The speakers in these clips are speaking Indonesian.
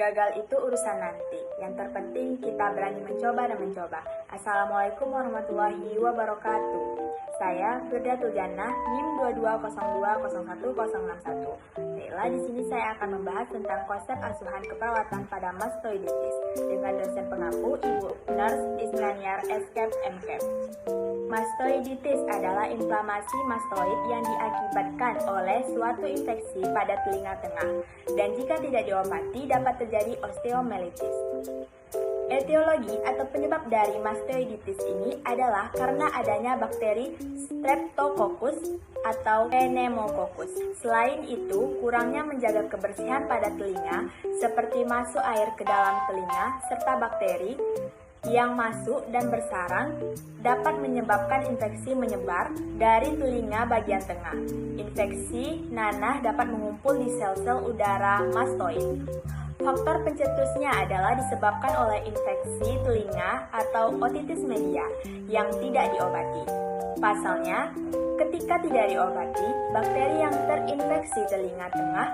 Gagal itu urusan nanti. Yang terpenting kita berani mencoba dan mencoba. Assalamualaikum warahmatullahi wabarakatuh. Saya Firdatul Jannah, NIM 2202010161. Baiklah, di sini saya akan membahas tentang konsep asuhan keperawatan pada mastoiditis dengan dosen pengampu Ibu Nurse Isnaniar Escape MCAP. Mastoiditis adalah inflamasi mastoid yang diakibatkan oleh suatu infeksi pada telinga tengah, dan jika tidak diobati dapat terjadi osteomyelitis. Etiologi atau penyebab dari mastoiditis ini adalah karena adanya bakteri Streptococcus atau Pneumococcus. Selain itu, kurangnya menjaga kebersihan pada telinga seperti masuk air ke dalam telinga serta bakteri yang masuk dan bersarang dapat menyebabkan infeksi menyebar dari telinga bagian tengah. Infeksi nanah dapat mengumpul di sel-sel udara mastoid. Faktor pencetusnya adalah disebabkan oleh infeksi telinga atau otitis media yang tidak diobati. Pasalnya, ketika tidak diobati, bakteri yang terinfeksi telinga tengah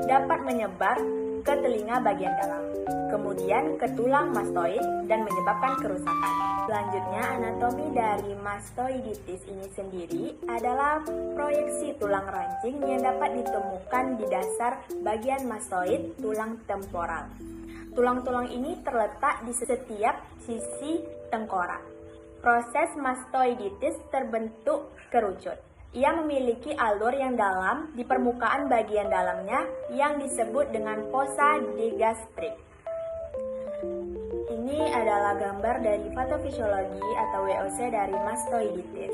dapat menyebar ke telinga bagian dalam, kemudian ke tulang mastoid dan menyebabkan kerusakan. Selanjutnya, anatomi dari mastoiditis ini sendiri adalah proyeksi tulang rancing yang dapat ditemukan di dasar bagian mastoid tulang temporal. Tulang-tulang ini terletak di setiap sisi tengkorak. Proses mastoiditis terbentuk kerucut. Ia memiliki alur yang dalam di permukaan bagian dalamnya yang disebut dengan fossa digastrik. Ini adalah gambar dari patofisiologi atau WOC dari mastoiditis.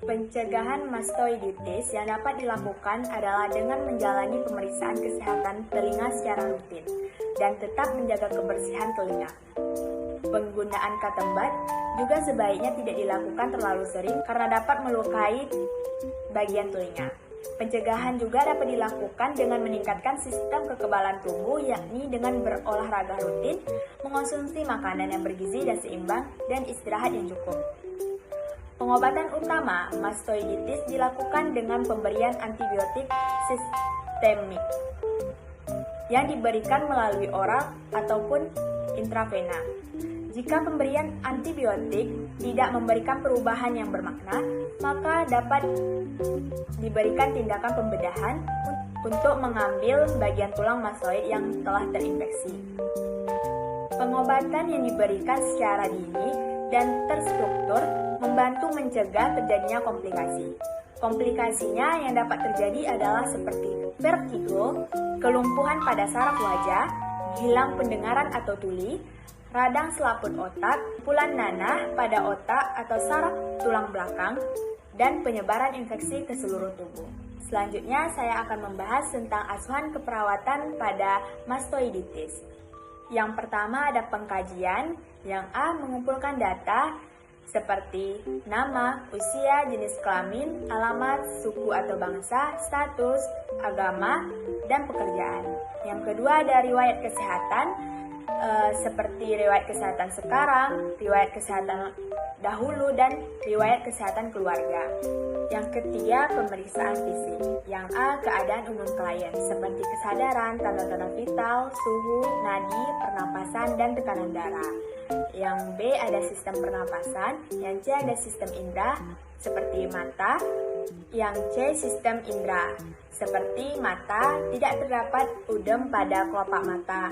Pencegahan mastoiditis yang dapat dilakukan adalah dengan menjalani pemeriksaan kesehatan telinga secara rutin dan tetap menjaga kebersihan telinga. Penggunaan cotton bud juga sebaiknya tidak dilakukan terlalu sering karena dapat melukai bagian telinga. Pencegahan juga dapat dilakukan dengan meningkatkan sistem kekebalan tubuh, yakni dengan berolahraga rutin, mengonsumsi makanan yang bergizi dan seimbang, dan istirahat yang cukup. Pengobatan utama mastoiditis dilakukan dengan pemberian antibiotik sistemik yang diberikan melalui oral ataupun intravena. Jika pemberian antibiotik tidak memberikan perubahan yang bermakna, maka dapat diberikan tindakan pembedahan untuk mengambil bagian tulang mastoid yang telah terinfeksi. Pengobatan yang diberikan secara dini dan terstruktur membantu mencegah terjadinya komplikasi. Komplikasinya yang dapat terjadi adalah seperti vertigo, kelumpuhan pada saraf wajah, hilang pendengaran atau tuli, radang selaput otak, kumpulan nanah pada otak atau saraf tulang belakang, dan penyebaran infeksi ke seluruh tubuh. Selanjutnya, saya akan membahas tentang asuhan keperawatan pada mastoiditis. Yang pertama ada pengkajian, yang A mengumpulkan data seperti nama, usia, jenis kelamin, alamat, suku atau bangsa, status, agama, dan pekerjaan. Yang kedua ada riwayat kesehatan, seperti riwayat kesehatan sekarang, riwayat kesehatan dahulu, dan riwayat kesehatan keluarga. Yang ketiga, pemeriksaan fisik. Yang A, keadaan umum klien, seperti kesadaran, tanda-tanda vital, suhu, nadi, pernapasan, dan tekanan darah. Yang B, ada sistem pernapasan. Yang C, ada sistem indera, seperti mata. Yang C, sistem indera, seperti mata, tidak terdapat udem pada kelopak mata.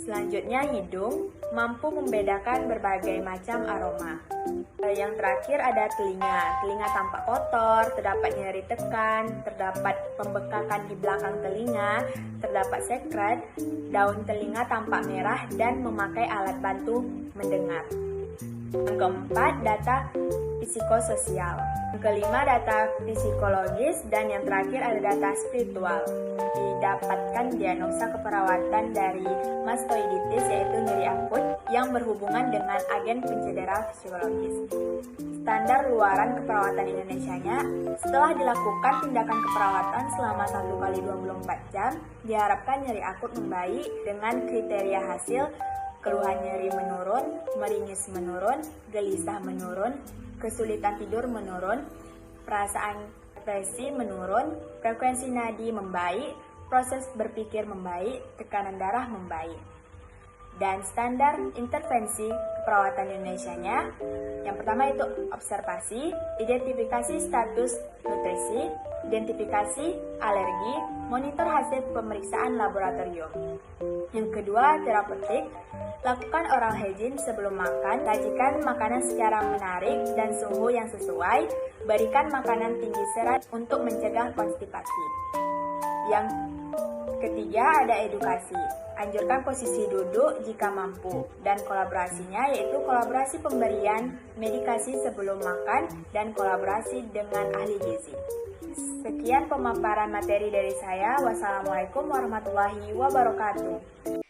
Selanjutnya, hidung mampu membedakan berbagai macam aroma. Yang terakhir ada telinga. Telinga tampak kotor, terdapat nyeri tekan, terdapat pembekakan di belakang telinga, terdapat sekret, daun telinga tampak merah dan memakai alat bantu mendengar. Yang keempat, data psikososial. Yang kelima, data psikologis, dan yang terakhir ada data spiritual. Didapatkan diagnosa keperawatan dari mastoiditis yaitu nyeri akut yang berhubungan dengan agen pencedera fisiologis. Standar luaran keperawatan Indonesianya, setelah dilakukan tindakan keperawatan selama 1x24 jam, diharapkan nyeri akut membaik dengan kriteria hasil keluhan nyeri menurun, meringis menurun, gelisah menurun, kesulitan tidur menurun, perasaan depresi menurun, frekuensi nadi membaik, proses berpikir membaik, tekanan darah membaik. Dan standar intervensi keperawatan Indonesianya, yang pertama itu observasi, identifikasi status nutrisi, identifikasi alergi, monitor hasil pemeriksaan laboratorium. Yang kedua, terapeutik, lakukan oral hygiene sebelum makan, sajikan makanan secara menarik dan suhu yang sesuai, berikan makanan tinggi serat untuk mencegah konstipasi. Yang ketiga, ada edukasi. Anjurkan posisi duduk jika mampu, dan kolaborasinya yaitu kolaborasi pemberian medikasi sebelum makan dan kolaborasi dengan ahli gizi. Sekian pemaparan materi dari saya. Wassalamualaikum warahmatullahi wabarakatuh.